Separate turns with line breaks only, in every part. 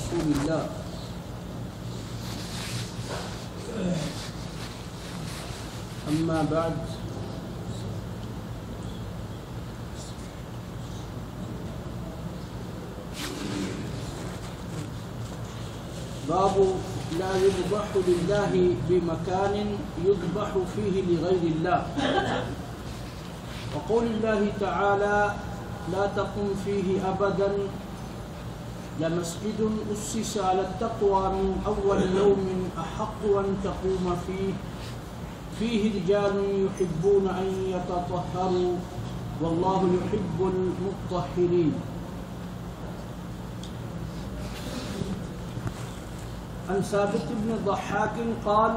رسول الله. أما بعد، باب لا يذبح لله بمكان يذبح فيه لغير الله، وقول الله تعالى لا تقم فيه أبدا لمسجد أسس على التقوى من أول يوم أحق أن تقوم فيه رجال يحبون أن يتطهروا والله يحب المطهرين. عن ثابت بن ضحاك قال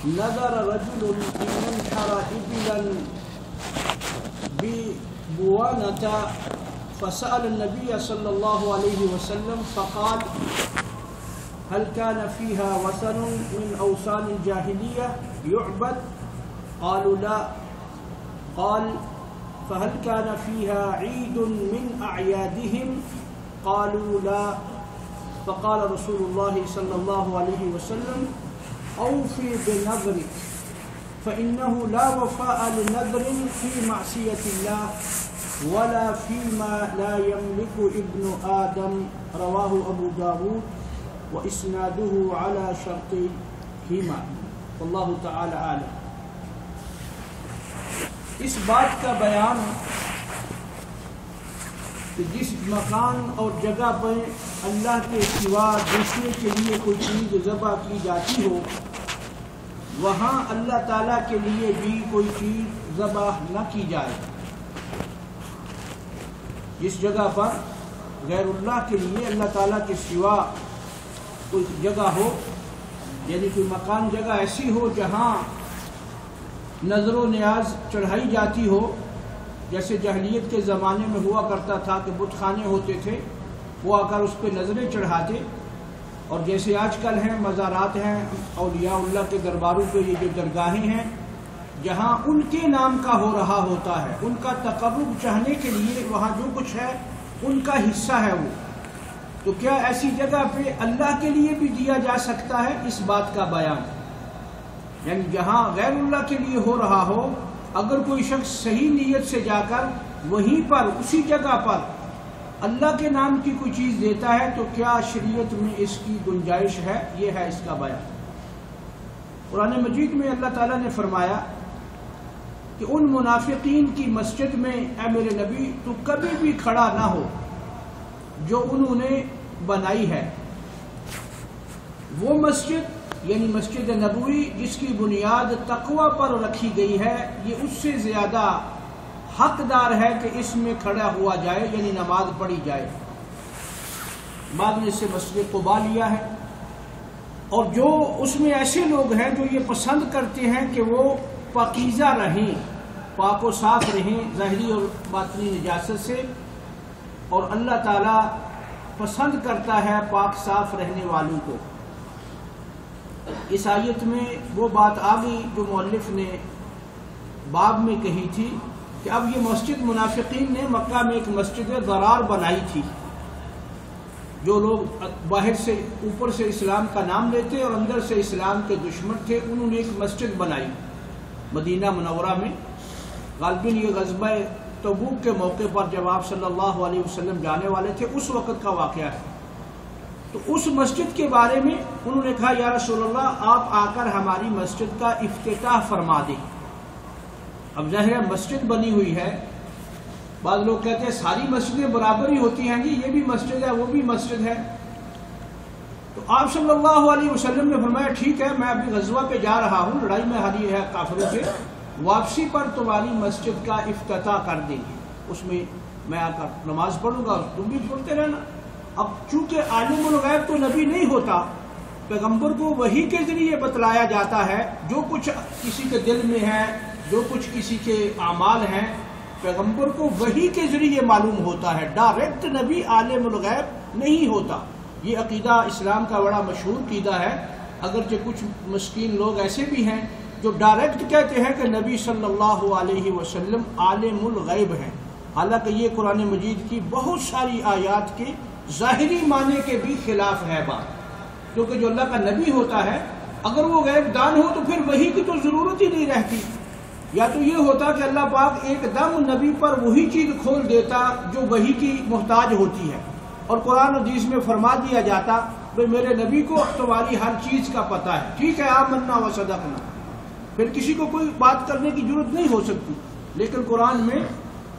نذر رجل أن ينحر إبلا ببوانة فسأل النبي صلى الله عليه وسلم فقال هل كان فيها وثن من أوثان الجاهلية يعبد؟ قالوا لا. قال فهل كان فيها عيد من أعيادهم؟ قالوا لا. فقال رسول الله صلى الله عليه وسلم أوفي بنذرك فإنه لا وفاء لنذر في معصية الله ولا فيما لا يملك ابن آدم. رواه أبو داود وإسناده على شرطهما والله تعالی عالم. اس بات کا بیان کہ جس مکان اور جگہ پر اللہ کے سوا دوسرے کے لیے کوئی چیز ذبح کی جاتی ہو وہاں اللہ تعالیٰ کے لیے بھی کوئی چیز ذبح نہ کی جائے. جس جگہ پر غیر اللہ کے لیے اللہ تعالیٰ کے سوا کوئی جگہ ہو، یعنی کوئی مکان جگہ ایسی ہو جہاں نظر و نیاز چڑھائی جاتی ہو، جیسے جاہلیت کے زمانے میں ہوا کرتا تھا کہ بت خانے ہوتے تھے، وہ آ کر اس پہ نظریں چڑھاتے، اور جیسے آج کل ہیں مزارات ہیں اولیاء اللہ کے درباروں پہ یہ جو درگاہیں ہیں جہاں ان کے نام کا ہو رہا ہوتا ہے، ان کا تقرب چاہنے کے لیے وہاں جو کچھ ہے ان کا حصہ ہے وہ، تو کیا ایسی جگہ پہ اللہ کے لیے بھی دیا جا سکتا ہے؟ اس بات کا بیان، یعنی جہاں غیر اللہ کے لیے ہو رہا ہو اگر کوئی شخص صحیح نیت سے جا کر وہیں پر اسی جگہ پر اللہ کے نام کی کوئی چیز دیتا ہے تو کیا شریعت میں اس کی گنجائش ہے؟ یہ ہے اس کا بیان. قرآن مجید میں اللہ تعالیٰ نے فرمایا کہ ان منافقین کی مسجد میں اے میرے نبی تو کبھی بھی کھڑا نہ ہو جو انہوں نے بنائی ہے. وہ مسجد یعنی مسجد نبوی جس کی بنیاد تقوی پر رکھی گئی ہے، یہ اس سے زیادہ حقدار ہے کہ اس میں کھڑا ہوا جائے، یعنی نماز پڑھی جائے. بعد میں اس سے مسجد قباء لیا ہے، اور جو اس میں ایسے لوگ ہیں جو یہ پسند کرتے ہیں کہ وہ پاکیزہ رہیں، پاک و صاف رہیں ظاہری اور باطنی نجاست سے، اور اللہ تعالیٰ پسند کرتا ہے پاک صاف رہنے والوں کو. اس آیت میں وہ بات آ گئی جو مؤلف نے باب میں کہی تھی کہ اب یہ مسجد منافقین نے مکہ میں ایک مسجد ضرار بنائی تھی. جو لوگ باہر سے اوپر سے اسلام کا نام لیتے اور اندر سے اسلام کے دشمن تھے، انہوں نے ایک مسجد بنائی مدینہ منورہ میں. غالباً یہ غزوہ تبوک کے موقع پر جب آپ صلی اللہ علیہ وسلم جانے والے تھے اس وقت کا واقعہ ہے. تو اس مسجد کے بارے میں انہوں نے کہا یا رسول اللہ آپ آ کر ہماری مسجد کا افتتاح فرما دیں. اب ظاہر مسجد بنی ہوئی ہے، بعض لوگ کہتے ہیں ساری مسجدیں برابر ہی ہوتی ہیں، جی یہ بھی مسجد ہے وہ بھی مسجد ہے. تو آپ صلی اللہ علیہ وسلم نے فرمایا ٹھیک ہے میں ابھی غزوہ پہ جا رہا ہوں، لڑائی میں ہاری ہے کافروں سے، واپسی پر تمہاری مسجد کا افتتاح کر دیں گے، اس میں میں آ کر نماز پڑھوں گا، تم بھی پڑھتے رہنا. اب چونکہ عالم الغیب تو نبی نہیں ہوتا، پیغمبر کو وحی کے ذریعے بتلایا جاتا ہے جو کچھ کسی کے دل میں ہے، جو کچھ کسی کے اعمال ہیں، پیغمبر کو وحی کے ذریعے معلوم ہوتا ہے. ڈائریکٹ نبی عالم الغیب نہیں ہوتا. یہ عقیدہ اسلام کا بڑا مشہور عقیدہ ہے، اگرچہ کچھ مسکین لوگ ایسے بھی ہیں جو ڈائریکٹ کہتے ہیں کہ نبی صلی اللہ علیہ وسلم عالم الغیب ہیں، حالانکہ یہ قرآن مجید کی بہت ساری آیات کے ظاہری معنی کے بھی خلاف ہے بات، کیونکہ جو اللہ کا نبی ہوتا ہے اگر وہ غیب دان ہو تو پھر وحی کی تو ضرورت ہی نہیں رہتی. یا تو یہ ہوتا کہ اللہ پاک ایک دم نبی پر وہی چیز کھول دیتا جو وحی کی محتاج ہوتی ہے، اور قرآن حدیث میں فرما دیا جاتا کہ میرے نبی کو تمہاری ہر چیز کا پتہ ہے، ٹھیک ہے آمنا و صدقنا، پھر کسی کو کوئی بات کرنے کی ضرورت نہیں ہو سکتی. لیکن قرآن میں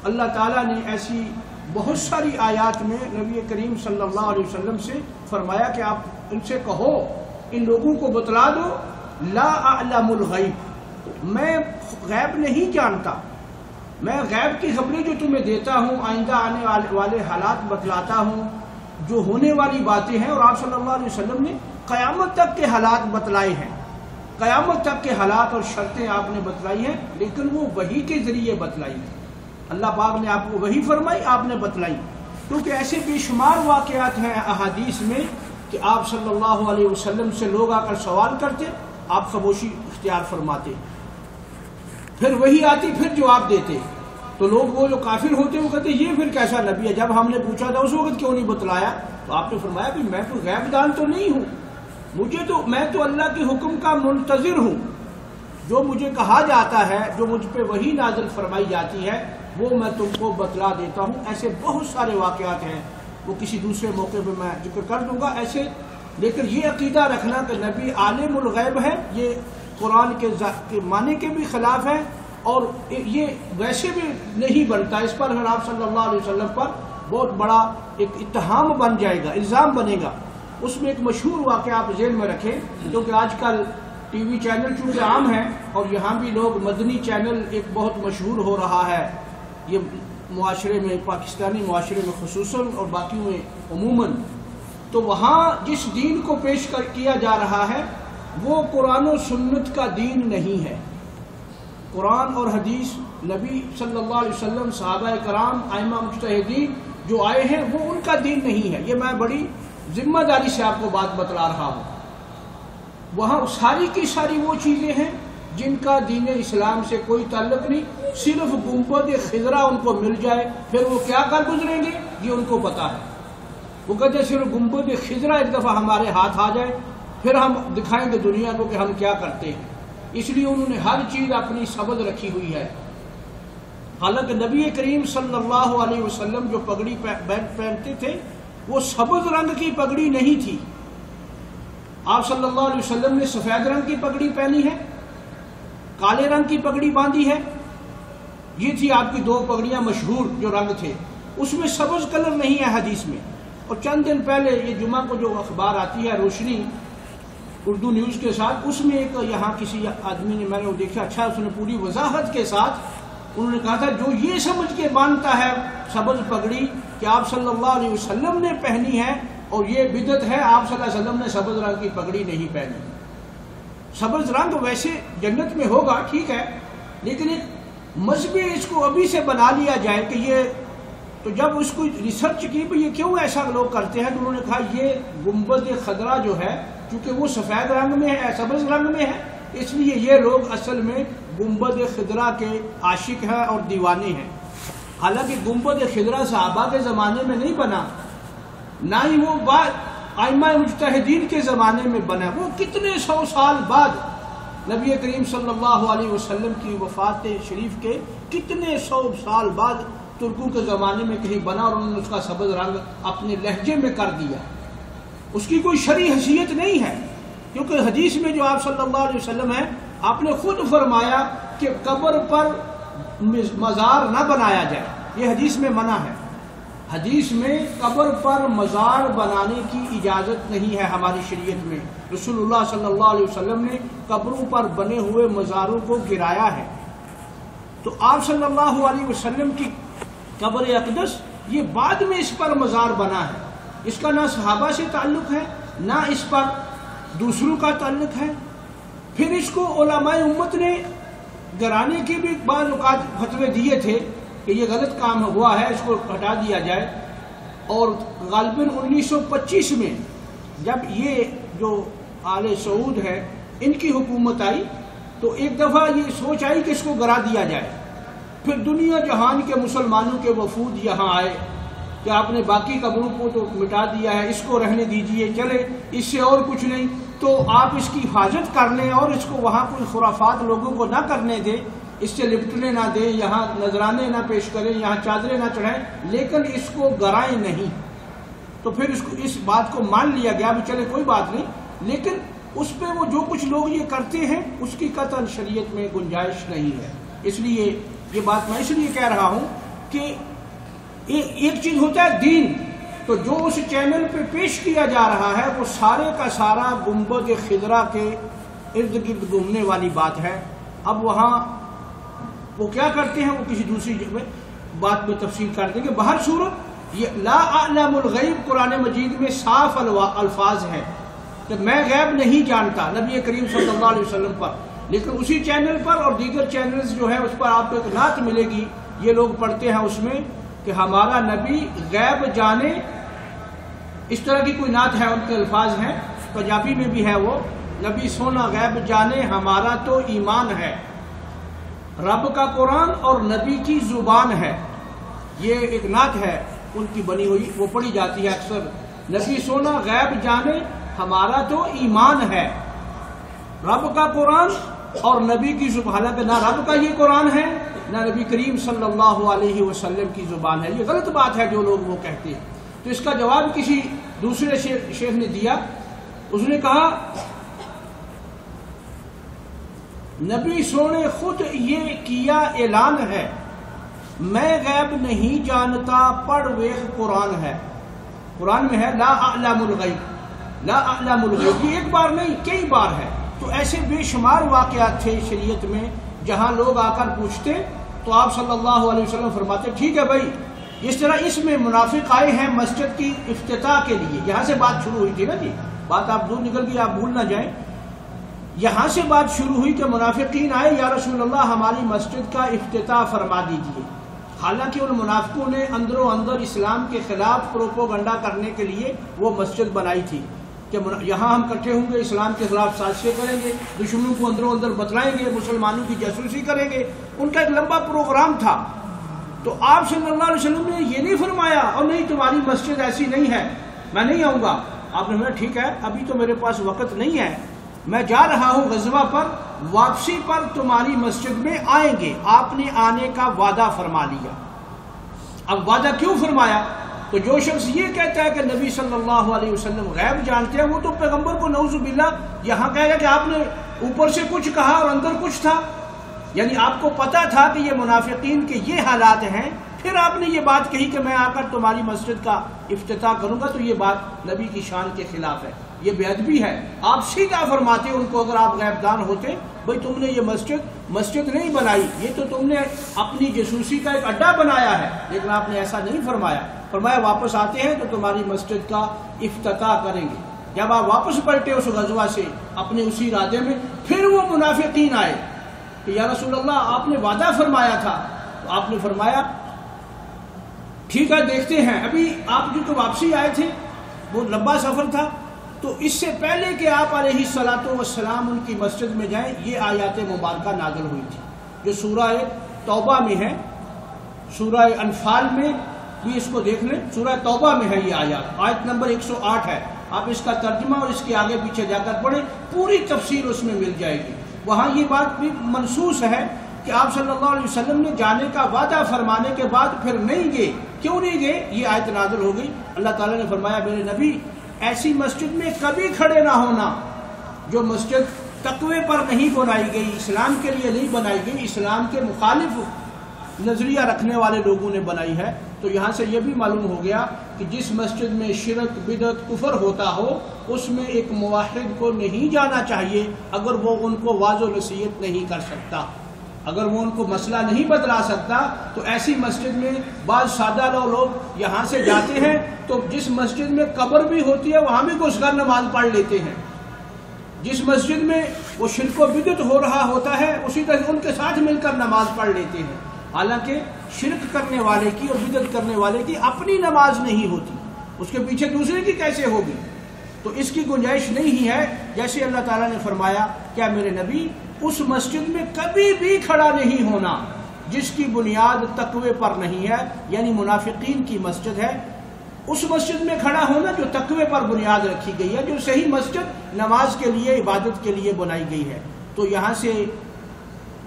اللہ تعالیٰ نے ایسی بہت ساری آیات میں نبی کریم صلی اللہ علیہ وسلم سے فرمایا کہ آپ ان سے کہو، ان لوگوں کو بتلا دو، لا اعلم الغیب، میں غیب نہیں جانتا، میں غیب کی خبریں جو تمہیں دیتا ہوں، آئندہ آنے والے حالات بتلاتا ہوں، جو ہونے والی باتیں ہیں. اور آپ صلی اللہ علیہ وسلم نے قیامت تک کے حالات بتلائے ہیں، قیامت تک کے حالات اور شرطیں آپ نے بتلائی ہیں، لیکن وہ وحی کے ذریعے بتلائی ہیں. اللہ پاک نے آپ کو وحی فرمائی، آپ نے بتلائی. کیونکہ ایسے بے شمار واقعات ہیں احادیث میں کہ آپ صلی اللہ علیہ وسلم سے لوگ آ کر سوال کرتے، آپ خاموشی اختیار فرماتے، پھر وہی آتی، پھر جواب دیتے. تو لوگ وہ جو کافر ہوتے وہ کہتے یہ پھر کیسا نبی ہے، جب ہم نے پوچھا تھا اس وقت کیوں نہیں بتلایا؟ تو آپ نے فرمایا کہ میں تو غیب دان تو نہیں ہوں، میں تو اللہ کے حکم کا منتظر ہوں. جو مجھے کہا جاتا ہے، جو مجھ پہ وحی نازل فرمائی جاتی ہے، وہ میں تم کو بتلا دیتا ہوں. ایسے بہت سارے واقعات ہیں، وہ کسی دوسرے موقع پہ میں ذکر کر دوں گا ایسے. لیکن یہ عقیدہ رکھنا کہ نبی عالم الغیب ہے، یہ قرآن کے معنی کے بھی خلاف ہے، اور یہ ویسے بھی نہیں بنتا. اس پر اگر آپ صلی اللہ علیہ وسلم پر بہت بڑا ایک اتہام بن جائے گا، الزام بنے گا. اس میں ایک مشہور واقعہ آپ ذہن میں رکھیں، کیونکہ آج کل ٹی وی چینل چونکہ عام ہیں اور یہاں بھی لوگ مدنی چینل ایک بہت مشہور ہو رہا ہے، یہ معاشرے میں، پاکستانی معاشرے میں خصوصاً اور باقیوں میں عموماً. تو وہاں جس دین کو پیش کیا جا رہا ہے وہ قرآن و سنت کا دین نہیں ہے. قرآن اور حدیث، نبی صلی اللہ علیہ وسلم، صحابہ کرام، ائمہ مجتہدین جو آئے ہیں وہ ان کا دین نہیں ہے. یہ میں بڑی ذمہ داری سے آپ کو بات بتلا رہا ہوں. وہاں ساری کی ساری وہ چیزیں ہیں جن کا دین اسلام سے کوئی تعلق نہیں. صرف گنبد خضرا ان کو مل جائے پھر وہ کیا کر گزریں گے یہ ان کو پتا ہے. وہ کہتے ہیں صرف گنبد خضرا ایک دفعہ ہمارے ہاتھ آ جائے پھر ہم دکھائیں گے دنیا کو کہ ہم کیا کرتے ہیں. اس لیے انہوں نے ہر چیز اپنی سبز رکھی ہوئی ہے. حالانکہ نبی کریم صلی اللہ علیہ وسلم جو پگڑی پہنتے تھے وہ سبز رنگ کی پگڑی نہیں تھی. آپ صلی اللہ علیہ وسلم نے سفید رنگ کی پگڑی پہنی ہے، کالے رنگ کی پگڑی باندھی ہے. یہ تھی آپ کی دو پگڑیاں مشہور جو رنگ تھے. اس میں سبز کلر نہیں ہے حدیث میں. اور چند دن پہلے یہ جمعہ کو جو اخبار آتی ہے روشنی اردو نیوز کے ساتھ، اس میں ایک یہاں کسی آدمی نے، میں نے دیکھا، اچھا اس نے پوری وضاحت کے ساتھ انہوں نے کہا تھا جو یہ سمجھ کے باندھتا ہے سبز پگڑی کہ آپ صلی اللہ علیہ وسلم نے پہنی ہے اور یہ بدعت ہے، آپ صلی اللہ علیہ وسلم نے سبز رنگ کی پگڑی نہیں پہنی. سبز رنگ ویسے جنت میں ہوگا ٹھیک ہے، لیکن ایک مذہبی اس کو ابھی سے بنا لیا جائے کہ یہ، تو جب اس کو ریسرچ کی یہ کیوں ایسا لوگ کرتے ہیں تو انہوں نے کہا یہ گنبد خضرا جو ہے چونکہ وہ سفید رنگ میں ہے، سبز رنگ میں ہے، اس لیے یہ لوگ اصل میں گنبد خضرا کے عاشق ہیں اور دیوانے ہیں. حالانکہ گنبد خضرا صحابہ کے زمانے میں نہیں بنا، نہ ہی وہ بات ائمہ مجتہدین کے زمانے میں بنا. وہ کتنے سو سال بعد نبی کریم صلی اللہ علیہ وسلم کی وفات شریف کے کتنے سو سال بعد ترکوں کے زمانے میں کہیں بنا اور انہوں نے اس کا سبز رنگ اپنے لہجے میں کر دیا. اس کی کوئی شرعی حیثیت نہیں ہے، کیونکہ حدیث میں جو آپ صلی اللہ علیہ وسلم ہیں آپ نے خود فرمایا کہ قبر پر مزار نہ بنایا جائے. یہ حدیث میں منع ہے. حدیث میں قبر پر مزار بنانے کی اجازت نہیں ہے ہماری شریعت میں. رسول اللہ صلی اللہ علیہ وسلم نے قبروں پر بنے ہوئے مزاروں کو گرایا ہے. تو آپ صلی اللہ علیہ وسلم کی قبر اقدس یہ بعد میں اس پر مزار بنا ہے. اس کا نہ صحابہ سے تعلق ہے نہ اس پر دوسروں کا تعلق ہے. پھر اس کو علماء امت نے گرانے کے بھی بعض اوقات فتوے دیے تھے کہ یہ غلط کام ہوا ہے، اس کو ہٹا دیا جائے. اور غالباً 1925 میں جب یہ جو آل سعود ہے ان کی حکومت آئی تو ایک دفعہ یہ سوچ آئی کہ اس کو گرا دیا جائے. پھر دنیا جہان کے مسلمانوں کے وفود یہاں آئے کہ آپ نے باقی قبروں کو تو مٹا دیا ہے، اس کو رہنے دیجئے، چلے اس سے اور کچھ نہیں، تو آپ اس کی حفاظت کر لیں اور اس کو وہاں کوئی خرافات لوگوں کو نہ کرنے دیں، اس سے لپٹنے نہ دیں، یہاں نذرانے نہ پیش کریں، یہاں چادریں نہ چڑھائیں، لیکن اس کو گرائیں نہیں۔ تو پھر اس بات کو مان لیا گیا، بھی چلے کوئی بات نہیں، لیکن اس پہ وہ جو کچھ لوگ یہ کرتے ہیں اس کی قطعاً شریعت میں گنجائش نہیں ہے۔ اس لیے یہ بات میں اس لیے کہہ رہا ہوں کہ ایک چیز ہوتا ہے دین، تو جو اس چینل پہ پیش کیا جا رہا ہے وہ سارے کا سارا گنبد خضرا کے ارد گرد گھومنے والی بات ہے۔ اب وہاں وہ کیا کرتے ہیں وہ کسی دوسری بات میں تفصیل کر دیں گے۔ بہر صورت یہ لا اعلم الغیب قرآن مجید میں صاف الفاظ ہیں کہ میں غیب نہیں جانتا نبی کریم صلی اللہ علیہ وسلم پر، لیکن اسی چینل پر اور دیگر چینلز جو ہے اس پر آپ کو ایک نعت ملے گی، یہ لوگ پڑھتے ہیں اس میں کہ ہمارا نبی غیب جانے، اس طرح کی کوئی نعت ہے، ان کے الفاظ ہیں، پنجابی میں بھی ہے وہ، نبی سونا غیب جانے ہمارا تو ایمان ہے، رب کا قرآن اور نبی کی زبان ہے۔ یہ ایک نعت ہے ان کی بنی ہوئی، وہ پڑھی جاتی ہے اکثر، نبی سونا غیب جانے ہمارا تو ایمان ہے، رب کا قرآن اور نبی کی زبان، حالانکہ نہ رب کا یہ قرآن ہے نہ نبی کریم صلی اللہ علیہ وسلم کی زبان ہے۔ یہ غلط بات ہے جو لوگ وہ کہتے ہیں۔ تو اس کا جواب کسی دوسرے شیخ نے دیا، اس نے کہا نبی سونے خود یہ کیا اعلان ہے، میں غیب نہیں جانتا، پڑھ ویخ قرآن ہے، قرآن میں ہے لا اعلم الغیب، لا اعلم الغیب، یہ ایک بار نہیں کئی بار ہے۔ تو ایسے بے شمار واقعات تھے شریعت میں جہاں لوگ آ کر پوچھتے تو آپ صلی اللہ علیہ وسلم فرماتے ٹھیک ہے بھائی، اس طرح اس میں منافق آئے ہیں مسجد کی افتتاح کے لیے، یہاں سے بات شروع ہوئی تھی نا جی، بات آپ دور نکل گئی، آپ بھول نہ جائیں، یہاں سے بات شروع ہوئی کہ منافقین آئے، یا رسول اللہ ہماری مسجد کا افتتاح فرما دیجیے۔ حالانکہ ان منافقوں نے اندر و اندر اسلام کے خلاف پروپوگنڈا کرنے کے لیے وہ مسجد بنائی تھی کہ یہاں ہم اکٹھے ہوں گے، اسلام کے خلاف سازشیں کریں گے، دشمنوں کو اندر و اندر بتلائیں گے، مسلمانوں کی جاسوسی کریں گے، ان کا ایک لمبا پروگرام تھا۔ تو آپ صلی اللہ علیہ وسلم نے یہ نہیں فرمایا اور نہیں تمہاری مسجد ایسی نہیں ہے، میں نہیں آؤں گا۔ آپ نے فرمایا ٹھیک ہے، ابھی تو میرے پاس وقت نہیں ہے، میں جا رہا ہوں غزوہ پر، واپسی پر تمہاری مسجد میں آئیں گے۔ آپ نے آنے کا وعدہ فرما لیا۔ اب وعدہ کیوں فرمایا؟ تو جو شخص یہ کہتا ہے کہ نبی صلی اللہ علیہ وسلم غیب جانتے ہیں، وہ تو پیغمبر کو نعوذ باللہ یہاں کہے گا کہ آپ نے اوپر سے کچھ کہا اور اندر کچھ تھا، یعنی آپ کو پتا تھا کہ یہ منافقین کے یہ حالات ہیں، پھر آپ نے یہ بات کہی کہ میں آ کر تمہاری مسجد کا افتتاح کروں گا، تو یہ بات نبی کی شان کے خلاف ہے، یہ بے ادبی ہے۔ آپ سیدھا فرماتے ان کو، اگر آپ غیب دان ہوتے، بھئی تم نے یہ مسجد نہیں بنائی، یہ تو تم نے اپنی جاسوسی کا ایک اڈا بنایا ہے، لیکن آپ نے ایسا نہیں فرمایا۔ فرمایا واپس آتے ہیں تو تمہاری مسجد کا افتتاح کریں گے۔ جب آپ واپس پلٹے اس غزوہ سے اپنے اسی ارادے میں، پھر وہ منافقین آئے کہ یا رسول اللہ آپ نے وعدہ فرمایا تھا، تو آپ نے فرمایا ٹھیک ہے دیکھتے ہیں۔ ابھی آپ جو تو واپسی آئے تھے، وہ لمبا سفر تھا، تو اس سے پہلے کہ آپ علیہ الصلوۃ والسلام ان کی مسجد میں جائیں، یہ آیات مبارکہ نازل ہوئی تھی جو سورہ توبہ میں ہے، سورہ انفال میں بھی اس کو دیکھ لیں، سورہ توبہ میں ہے یہ آیت نمبر 108 ہے، آپ اس کا ترجمہ اور اس کے آگے پیچھے جا کر پڑھیں، پوری تفصیل اس میں مل جائے گی۔ وہاں یہ بات بھی منصوص ہے کہ آپ صلی اللہ علیہ وسلم نے جانے کا وعدہ فرمانے کے بعد پھر نہیں گئے۔ کیوں نہیں گئے؟ یہ آیت نازل ہو گئی، اللہ تعالیٰ نے فرمایا میرے نبی ایسی مسجد میں کبھی کھڑے نہ ہونا جو مسجد تقوی پر نہیں بنائی گئی، اسلام کے لیے نہیں بنائی گئی، اسلام کے مخالف نظریہ رکھنے والے لوگوں نے بنائی ہے۔ تو یہاں سے یہ بھی معلوم ہو گیا کہ جس مسجد میں شرک، بدعت، کفر ہوتا ہو، اس میں ایک موحد کو نہیں جانا چاہیے اگر وہ ان کو واضح و نصیحت نہیں کر سکتا، اگر وہ ان کو مسئلہ نہیں بدلا سکتا۔ تو ایسی مسجد میں بعض سادہ لوگ یہاں سے جاتے ہیں تو جس مسجد میں قبر بھی ہوتی ہے وہاں بھی گھس کر نماز پڑھ لیتے ہیں، جس مسجد میں وہ شرک و بدعت ہو رہا ہوتا ہے اسی طرح ان کے ساتھ مل کر نماز پڑھ لیتے ہیں، حالانکہ شرک کرنے والے کی اور بدعت کرنے والے کی اپنی نماز نہیں ہوتی، اس کے پیچھے دوسرے کی کیسے ہوگی؟ تو اس کی گنجائش نہیں ہے۔ جیسے اللہ تعالیٰ نے فرمایا کیا میرے نبی اس مسجد میں کبھی بھی کھڑا نہیں ہونا جس کی بنیاد تقوی پر نہیں ہے، یعنی منافقین کی مسجد ہے، اس مسجد میں کھڑا ہونا جو تقوی پر بنیاد رکھی گئی ہے، جو صحیح مسجد نماز کے لیے، عبادت کے لیے بنائی گئی ہے۔ تو یہاں سے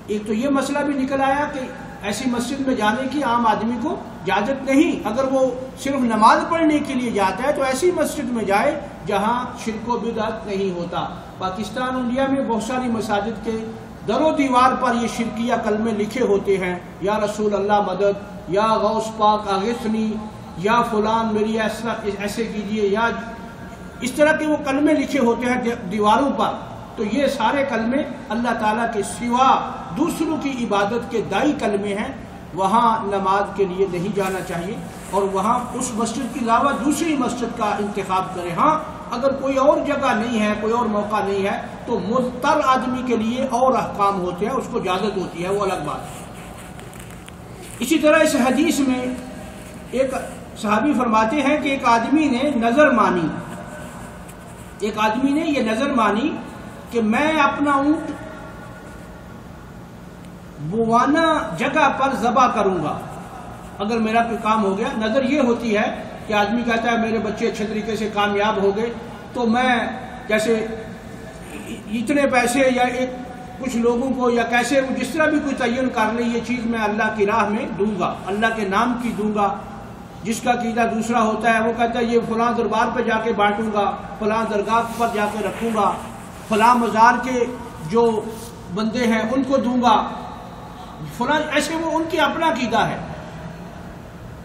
ایک تو یہ مسئلہ بھی نکل آیا کہ ایسی مسجد میں جانے کی عام آدمی کو اجازت نہیں، اگر وہ صرف نماز پڑھنے کے لیے جاتا ہے تو ایسی مسجد میں جائے جہاں شرک و بدعت نہیں ہوتا۔ پاکستان انڈیا میں بہت ساری مساجد کے در و دیوار پر یہ شرکیہ کلمے لکھے ہوتے ہیں، یا رسول اللہ مدد، یا غوث پاک اغثنی، یا فلان میری ایسے کیجئے، یا اس طرح کے وہ کلمے لکھے ہوتے ہیں دیواروں پر۔ تو یہ سارے کلمے اللہ تعالیٰ کے سوا دوسروں کی عبادت کے دائی کلمے ہیں، وہاں نماز کے لیے نہیں جانا چاہیے، اور وہاں اس مسجد کے علاوہ دوسری مسجد کا انتخاب کریں۔ ہاں اگر کوئی اور جگہ نہیں ہے، کوئی اور موقع نہیں ہے، تو مضطر آدمی کے لیے اور احکام ہوتے ہیں، اس کو اجازت ہوتی ہے، وہ الگ بات ہے۔ اسی طرح اس حدیث میں ایک صحابی فرماتے ہیں کہ ایک آدمی نے نظر مانی، ایک آدمی نے یہ نظر مانی کہ میں اپنا اونٹ بوانا جگہ پر ذبح کروں گا اگر میرا کوئی کام ہو گیا۔ نظر یہ ہوتی ہے کہ آدمی کہتا ہے میرے بچے اچھے طریقے سے کامیاب ہو گئے تو میں جیسے اتنے پیسے یا کچھ لوگوں کو یا کیسے جس طرح بھی کوئی تعین کر لے، یہ چیز میں اللہ کی راہ میں دوں گا، اللہ کے نام کی دوں گا۔ جس کا عقیدہ دوسرا ہوتا ہے وہ کہتا ہے یہ فلاں دربار پہ جا کے بانٹوں گا، فلاں درگاہ پر جا کے رکھوں گا، فلاں مزار کے جو بندے ہیں ان کو دوں گا، فلاں ایسے وہ ان کی اپنا عقیدہ ہے۔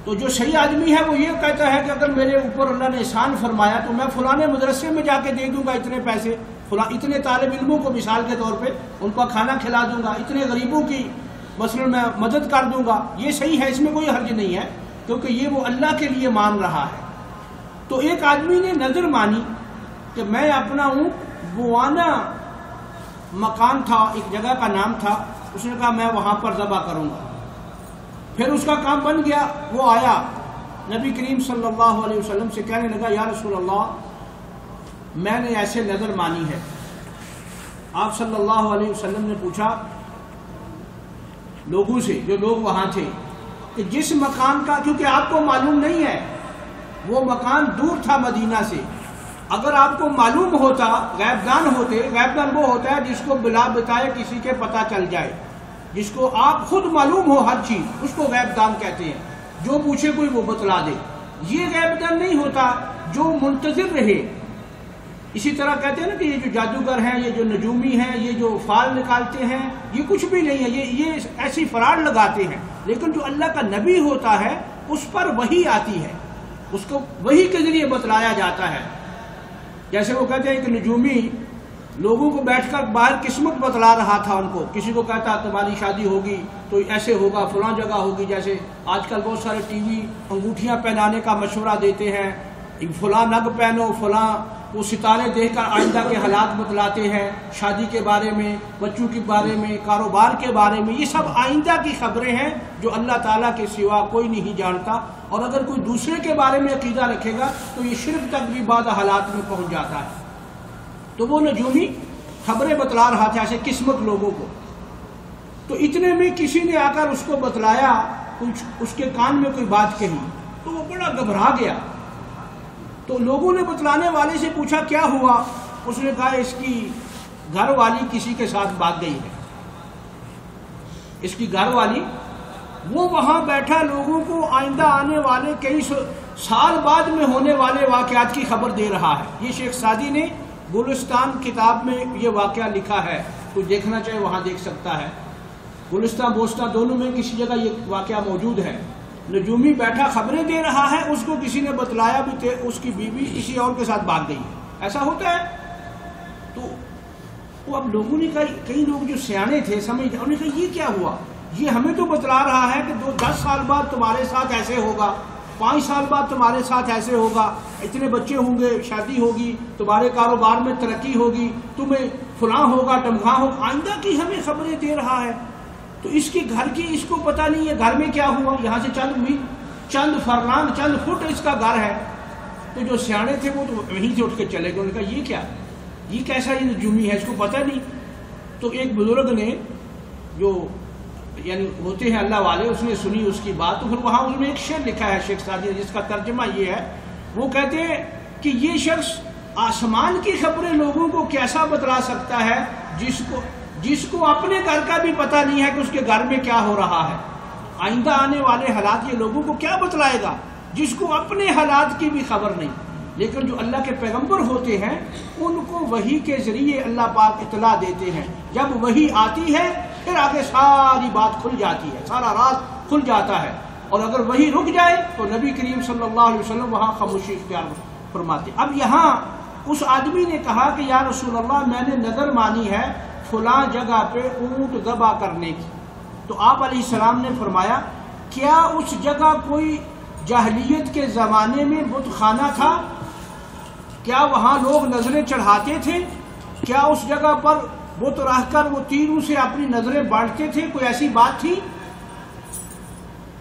تو جو صحیح آدمی ہے وہ یہ کہتا ہے کہ اگر میرے اوپر اللہ نے احسان فرمایا تو میں فلاں مدرسے میں جا کے دے دوں گا اتنے پیسے، فلاں اتنے طالب علموں کو مثال کے طور پہ ان کو کھانا کھلا دوں گا، اتنے غریبوں کی مثلا میں مدد کر دوں گا۔ یہ صحیح ہے، اس میں کوئی حرج نہیں ہے، کیونکہ یہ وہ اللہ کے لیے مان رہا ہے۔ تو ایک آدمی نے نظر مانی کہ میں اپنا اونٹ بوانا مکان تھا، ایک جگہ کا نام تھا، اس نے کہا میں وہاں پر ذبح کروں گا۔ پھر اس کا کام بن گیا، وہ آیا نبی کریم صلی اللہ علیہ وسلم سے کہنے لگا یا رسول اللہ میں نے ایسے نظر مانی ہے۔ آپ صلی اللہ علیہ وسلم نے پوچھا لوگوں سے، جو لوگ وہاں تھے، کہ جس مکان کا، کیونکہ آپ کو معلوم نہیں ہے، وہ مکان دور تھا مدینہ سے، اگر آپ کو معلوم ہوتا، غیب دان ہوتے، غیب دان وہ ہوتا ہے جس کو بلا بتائے کسی کے پتہ چل جائے، جس کو آپ خود معلوم ہو ہر چیز، اس کو غیب دان کہتے ہیں، جو پوچھے کوئی وہ بتلا دے۔ یہ غیب دان نہیں ہوتا جو منتظر رہے۔ اسی طرح کہتے ہیں نا کہ یہ جو جادوگر ہیں، یہ جو نجومی ہیں، یہ جو فال نکالتے ہیں، یہ کچھ بھی نہیں ہے، یہ ایسی فراڈ لگاتے ہیں۔ لیکن جو اللہ کا نبی ہوتا ہے اس پر وحی آتی ہے، اس کو وحی کے ذریعے بتلایا جاتا ہے۔ جیسے وہ کہتے ہیں کہ نجومی لوگوں کو بیٹھ کر باہر قسمت بتلا رہا تھا ان کو، کسی کو کہتا تمہاری شادی ہوگی تو ایسے ہوگا، فلاں جگہ ہوگی، جیسے آج کل بہت سارے ٹی وی انگوٹھیاں پہنانے کا مشورہ دیتے ہیں، فلاں نگ پہنو، فلاں وہ ستارے دیکھ کر آئندہ کے حالات بتلاتے ہیں، شادی کے بارے میں، بچوں کے بارے میں، کاروبار کے بارے میں، یہ سب آئندہ کی خبریں ہیں جو اللہ تعالیٰ کے سوا کوئی نہیں جانتا، اور اگر کوئی دوسرے کے بارے میں عقیدہ رکھے گا تو یہ شرک تک بھی بعض حالات میں پہنچ جاتا ہے۔ تو وہ نجومی خبریں بتلا رہا تھا ایسے قسمت لوگوں کو، تو اتنے میں کسی نے آ کر اس کو بتلایا، کچھ اس کے کان میں کوئی بات کہی تو وہ بڑا گھبرا گیا۔ تو لوگوں نے بتلانے والے سے پوچھا کیا ہوا؟ اس نے کہا اس کی گھر والی کسی کے ساتھ بھاگ گئی ہے، اس کی گھر والی، وہ وہاں بیٹھا لوگوں کو آئندہ آنے والے کئی سال بعد میں ہونے والے واقعات کی خبر دے رہا ہے۔ یہ شیخ سعدی نے گلستان کتاب میں یہ واقعہ لکھا ہے، کوئی دیکھنا چاہے وہاں دیکھ سکتا ہے، گلستان بوستان دونوں میں کسی جگہ یہ واقعہ موجود ہے۔ نجومی بیٹھا خبریں دے رہا ہے، اس کو کسی نے بتلایا بھی تھے اس کی بیوی کسی اور کے ساتھ بھاگ گئی ہے، ایسا ہوتا ہے۔ تو وہ اب لوگوں نے کہا، کئی لوگ جو سیانے تھے سمجھ، انہوں نے کہا یہ کیا ہوا؟ یہ ہمیں تو بتلا رہا ہے کہ 10 سال بعد تمہارے ساتھ ایسے ہوگا، 5 سال بعد تمہارے ساتھ ایسے ہوگا، اتنے بچے ہوں گے، شادی ہوگی، تمہارے کاروبار میں ترقی ہوگی، تمہیں فلاں ہوگا، ٹمکا ہوگا، آئندہ کی ہمیں خبریں دے رہا ہے۔ تو اس کے گھر کی اس کو پتہ نہیں ہے گھر میں کیا ہوا، یہاں سے چند فرلانگ چند فٹ اس کا گھر ہے۔ تو جو سیانے تھے وہ تو وہیں سے اٹھ کے چلے گئے، انہوں نے کہا یہ کیا، یہ کیسا یہ نجومی ہے، اس کو پتہ نہیں۔ تو ایک بزرگ نے جو یعنی ہوتے ہیں اللہ والے، اس نے سنی اس کی بات، تو پھر وہاں انہوں نے ایک شعر لکھا ہے شیخ سعدی نے، جس کا ترجمہ یہ ہے، وہ کہتے ہیں کہ یہ شخص آسمان کی خبریں لوگوں کو کیسا بتلا سکتا ہے جس کو اپنے گھر کا بھی پتہ نہیں ہے کہ اس کے گھر میں کیا ہو رہا ہے، آئندہ آنے والے حالات یہ لوگوں کو کیا بتلائے گا جس کو اپنے حالات کی بھی خبر نہیں۔ لیکن جو اللہ کے پیغمبر ہوتے ہیں ان کو وحی کے ذریعے اللہ پاک اطلاع دیتے ہیں، جب وحی آتی ہے پھر آگے ساری بات کھل جاتی ہے، سارا راز کھل جاتا ہے، اور اگر وحی رک جائے تو نبی کریم صلی اللہ علیہ وسلم وہاں خاموشی اختیار فرماتے۔ اب یہاں اس آدمی نے کہا کہ یا رسول اللہ میں نے نظر مانی ہے فلاں جگہ پہ اونٹ ذبح کرنے کی، تو آپ علیہ السلام نے فرمایا کیا اس جگہ کوئی جاہلیت کے زمانے میں بت خانہ تھا؟ کیا وہاں لوگ نظریں چڑھاتے تھے؟ کیا اس جگہ پر بت رکھ کر وہ تیروں سے اپنی نظریں بانٹتے تھے؟ کوئی ایسی بات تھی؟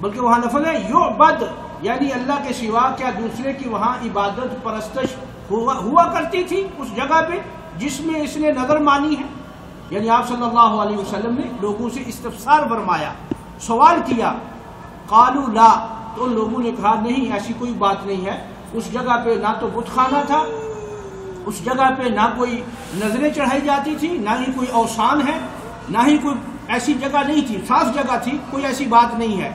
بلکہ وہاں لفظ ہے یعبد، یعنی اللہ کے سوا کیا دوسرے کی وہاں عبادت پرستش ہوا کرتی تھی اس جگہ پہ جس میں اس نے نظر مانی ہے؟ یعنی آپ صلی اللہ علیہ وسلم نے لوگوں سے استفسار فرمایا، سوال کیا، قالوا لا، تو ان لوگوں نے کہا نہیں ایسی کوئی بات نہیں ہے، اس جگہ پہ نہ تو بت خانہ تھا، اس جگہ پہ نہ کوئی نظریں چڑھائی جاتی تھی، نہ ہی کوئی اوثان ہے، نہ ہی کوئی ایسی جگہ نہیں تھی، صاف جگہ تھی، کوئی ایسی بات نہیں ہے۔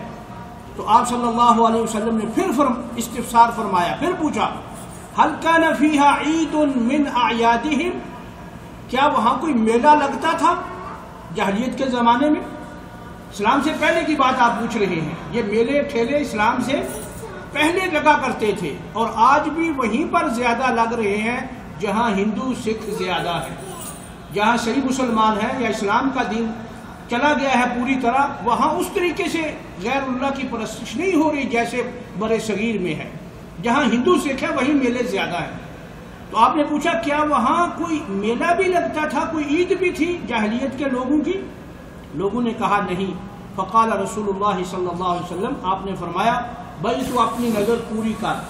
تو آپ صلی اللہ علیہ وسلم نے پھر استفسار فرمایا، پھر پوچھا هل كان فيها عيد من اعيادهم، کیا وہاں کوئی میلہ لگتا تھا جاہلیت کے زمانے میں؟ اسلام سے پہلے کی بات آپ پوچھ رہے ہیں، یہ میلے ٹھیلے اسلام سے پہلے لگا کرتے تھے، اور آج بھی وہیں پر زیادہ لگ رہے ہیں جہاں ہندو سکھ زیادہ ہے، جہاں صحیح مسلمان ہے یا اسلام کا دین چلا گیا ہے پوری طرح، وہاں اس طریقے سے غیر اللہ کی پرستش نہیں ہو رہی جیسے برے صغیر میں ہے، جہاں ہندو سکھ ہے وہیں میلے زیادہ ہیں۔ تو آپ نے پوچھا کیا وہاں کوئی میلہ بھی لگتا تھا، کوئی عید بھی تھی جاہلیت کے لوگوں کی؟ لوگوں نے کہا نہیں۔ فقال رسول اللہ صلی اللہ علیہ وسلم، آپ نے فرمایا بھائی تو اپنی نظر پوری کر،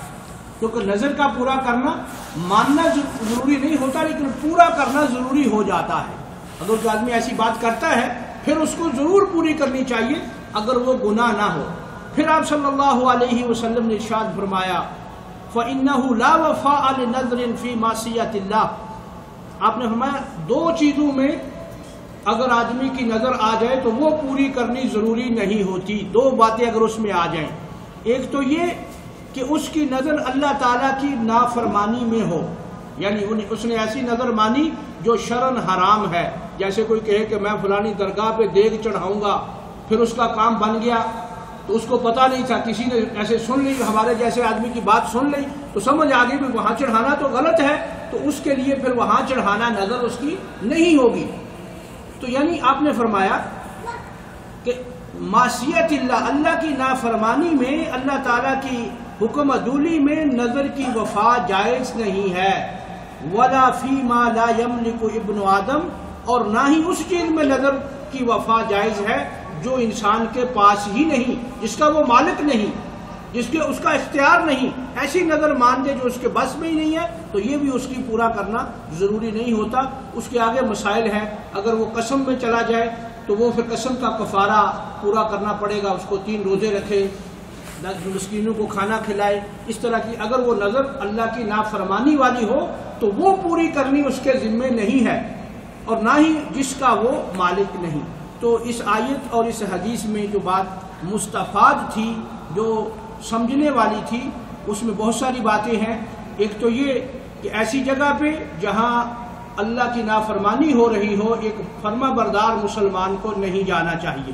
کیونکہ نظر کا پورا کرنا ماننا ضروری نہیں ہوتا لیکن پورا کرنا ضروری ہو جاتا ہے۔ اگر جو آدمی ایسی بات کرتا ہے پھر اس کو ضرور پوری کرنی چاہیے اگر وہ گناہ نہ ہو۔ پھر آپ صلی اللہ علیہ وسلم نے ارشاد فرمایا فَإِنَّهُ لَا وَفَاءَ لِنَذْرٍ فِي مَعْصِيَةِ اللَّهِ، آپ نے فرمایا دو چیزوں میں اگر آدمی کی نظر آ جائے تو وہ پوری کرنی ضروری نہیں ہوتی، دو باتیں اگر اس میں آ جائیں، ایک تو یہ کہ اس کی نظر اللہ تعالیٰ کی نافرمانی میں ہو، یعنی اس نے ایسی نظر مانی جو شرعاً حرام ہے، جیسے کوئی کہے کہ میں فلانی درگاہ پہ دیگ چڑھاؤں گا، پھر اس کا کام بن گیا تو اس کو پتہ نہیں تھا، کسی نے ایسے سن لی، ہمارے جیسے آدمی کی بات سن لی تو سمجھ آ گئی کہ وہاں چڑھانا تو غلط ہے، تو اس کے لیے پھر وہاں چڑھانا نظر اس کی نہیں ہوگی۔ تو یعنی آپ نے فرمایا کہ معصیت اللہ کی نافرمانی میں، اللہ تعالیٰ کی حکم عدولی میں نظر کی وفا جائز نہیں ہے، ولا فی ما لا یملک ابن آدم، اور نہ ہی اس چیز میں نظر کی وفا جائز ہے جو انسان کے پاس ہی نہیں، جس کا وہ مالک نہیں، اس کا اختیار نہیں، ایسی نظر مان دے جو اس کے بس میں ہی نہیں ہے تو یہ بھی اس کی پورا کرنا ضروری نہیں ہوتا۔ اس کے آگے مسائل ہیں، اگر وہ قسم میں چلا جائے تو وہ پھر قسم کا کفارہ پورا کرنا پڑے گا، اس کو 3 روزے رکھے، مسکینوں کو کھانا کھلائے، اس طرح کی۔ اگر وہ نظر اللہ کی نافرمانی والی ہو تو وہ پوری کرنی اس کے ذمے نہیں ہے، اور نہ ہی جس کا وہ مالک نہیں۔ تو اس آیت اور اس حدیث میں جو بات مستفاد تھی، جو سمجھنے والی تھی، اس میں بہت ساری باتیں ہیں۔ ایک تو یہ کہ ایسی جگہ پہ جہاں اللہ کی نافرمانی ہو رہی ہو، ایک فرما بردار مسلمان کو نہیں جانا چاہیے۔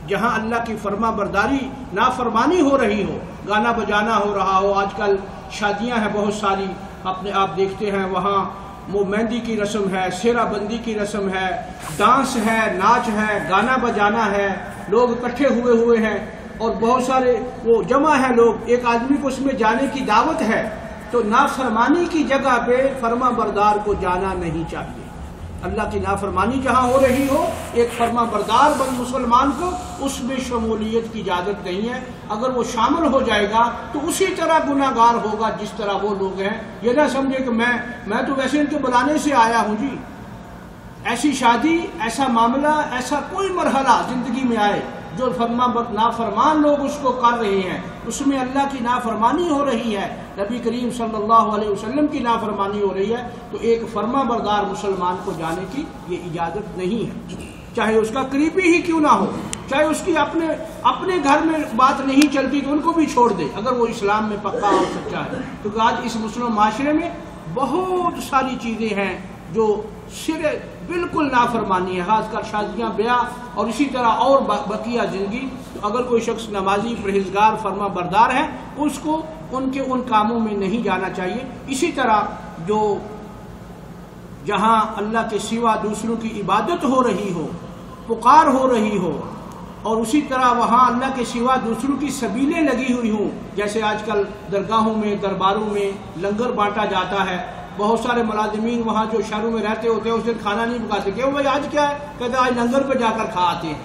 جہاں اللہ کی فرما برداری نافرمانی ہو رہی ہو، گانا بجانا ہو رہا ہو، آج کل شادیاں ہیں بہت ساری، اپنے آپ دیکھتے ہیں وہاں وہ مہندی کی رسم ہے، سیرہ بندی کی رسم ہے، ڈانس ہے، ناچ ہے، گانا بجانا ہے، لوگ اکٹھے ہوئے ہیں اور بہت سارے وہ جمع ہے لوگ، ایک آدمی کو اس میں جانے کی دعوت ہے، تو نافرمانی کی جگہ پہ فرما بردار کو جانا نہیں چاہیے۔ اللہ کی نافرمانی جہاں ہو رہی ہو، ایک فرما بردار بند مسلمان کو اس میں شمولیت کی اجازت نہیں ہے۔ اگر وہ شامل ہو جائے گا تو اسی طرح گناہ گار ہوگا جس طرح وہ لوگ ہیں۔ یہ نہ سمجھے کہ میں تو ویسے ان کے بلانے سے آیا ہوں جی۔ ایسی شادی، ایسا معاملہ، ایسا کوئی مرحلہ زندگی میں آئے جو نافرمان لوگ اس کو کر رہے ہیں اس میں اللہ کی نافرمانی ہو رہی ہے، نبی کریم صلی اللہ علیہ وسلم کی نافرمانی ہو رہی ہے، تو ایک فرما بردار مسلمان کو جانے کی یہ اجازت نہیں ہے، چاہے اس کا قریبی ہی کیوں نہ ہو، چاہے اس کی اپنے گھر میں بات نہیں چلتی تو ان کو بھی چھوڑ دے اگر وہ اسلام میں پکا اور سچا ہے، کیونکہ آج اس مسلم معاشرے میں بہت ساری چیزیں ہیں جو بالکل نافرمانی ہے، خاص کر شادیاں، بیاہ اور اسی طرح اور بقیہ زندگی. تو اگر کوئی شخص نمازی، پرہیزگار، فرما بردار ہے اس کو ان کاموں میں نہیں جانا چاہیے. اسی طرح جو جہاں اللہ کے سوا دوسروں کی عبادت ہو رہی ہو، پکار ہو رہی ہو، اور اسی طرح وہاں اللہ کے سوا دوسروں کی سبیلیں لگی ہوئی ہوں، جیسے آج کل درگاہوں میں، درباروں میں لنگر بانٹا جاتا ہے، بہت سارے ملازمین وہاں جو شہروں میں رہتے ہوتے ہیں اس دن کھانا نہیں پکاتے، کہ بھائی آج کیا ہے، کہتے آج لنگر پہ جا کر کھا آتے ہیں.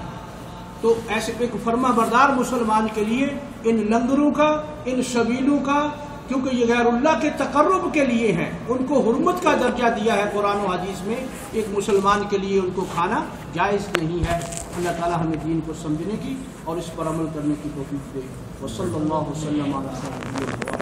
تو ایسے ایک فرما بردار مسلمان کے لیے ان لنگروں کا، ان سبیلوں کا، کیونکہ یہ غیر اللہ کے تقرب کے لیے ہیں، ان کو حرمت کا درجہ دیا ہے قرآن و حدیث میں، ایک مسلمان کے لیے ان کو کھانا جائز نہیں ہے. اللہ تعالی ہمیں دین کو سمجھنے کی اور اس پر عمل کرنے کی توفیق دے. وصلی اللہ وسلم علی